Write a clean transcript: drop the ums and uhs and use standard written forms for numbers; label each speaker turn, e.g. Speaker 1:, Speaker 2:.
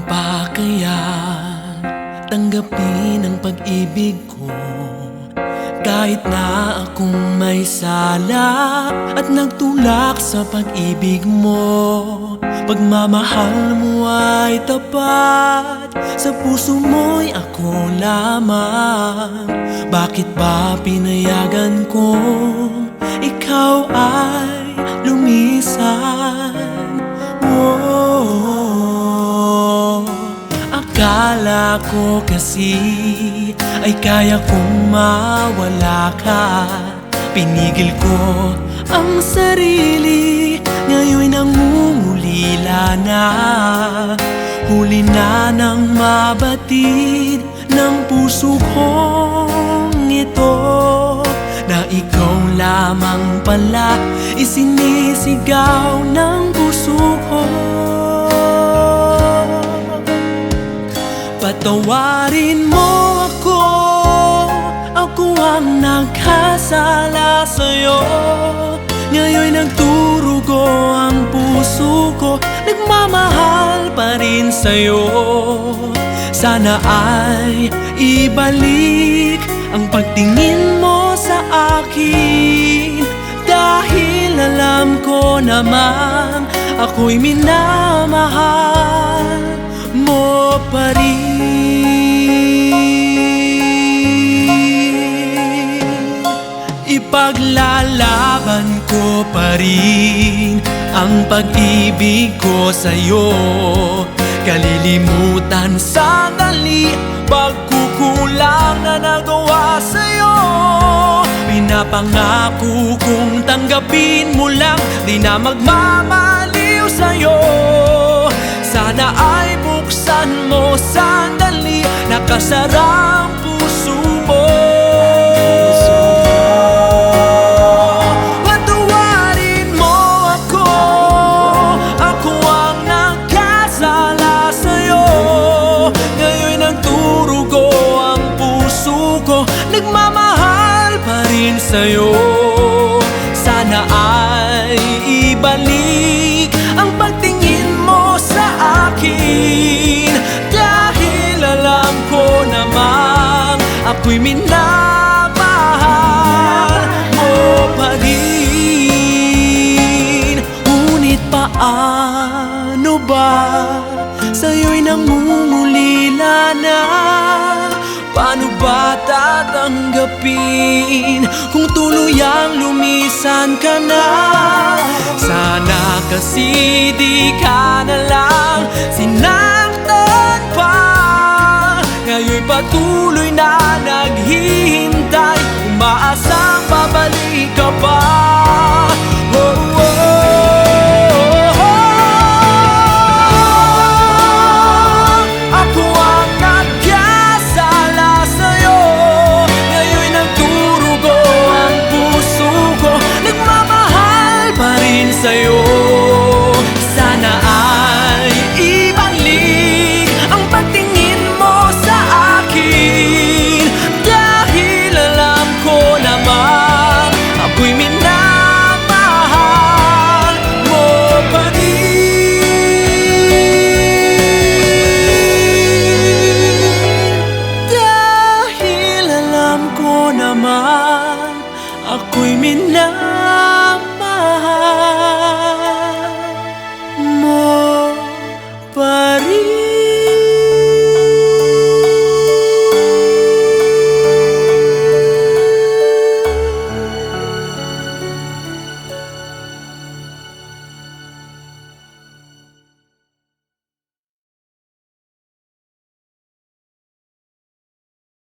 Speaker 1: pa kaya tanggapin ang pag-ibig ko? Kahit na akong may sala at nagtulak sa pag-ibig mo, pagmamahal mo ay tapat, sa puso mo'y ako lamang. Bakit ba pinayagan kong ikaw ay lumisan? Akala ko kasi ay kaya kong mawala ka. Pinigil ko ang sarili, ngayon'y nangungulila na. Huli na nang mabatid ng puso kong ito, na ikaw lamang pala isinisigaw ng puso ko. Patawarin mo ako, ako ang nagkasala sa'yo. Ngayon'y nagturugo ang puso ko, nagmamahal pa rin sa'yo. Sana ay ibalik ang pagtingin mo sa akin, dahil alam ko naman ako'y minamahal mo pa rin. Ipaglalaban ko pa rin ang pag-ibig ko sa'yo. Kalilimutan sandali pagkukulang na nagawa sa'yo. Pinapangako kong tanggapin mo lang, di na magmamaliw sa'yo. Sana ay buksan mo sandali, nakasarang puso mo. Patawarin mo ako, ako ang nagkasala sa'yo. Ngayon'y nagturugo ang puso ko, nagmamahal pa rin sa'yo. Sana ay ibalik ang pagtingin mo sa akin, dahil alam ko naman ako'y minamahal mo pa rin. Ngunit paano ba sa'yo'y nangungulila na? Paano ba tatanggapin kung tuluyang lumisan ka na? Sana kasi di ka na lang sinaktan pa. Ngayon'y patuloy na naghihintay, umaasang babalik ka pa. Ako ang nagkasala sa'yo. Ngayon'y nagturugo ang puso ko, nagmamahal pa rin sa'yo. Sana ay ibalik ang pagtingin mo sa akin, dahil alam ko naman ako'y minamahal mo pa rin. Dahil alam ko naman ako'y minamahal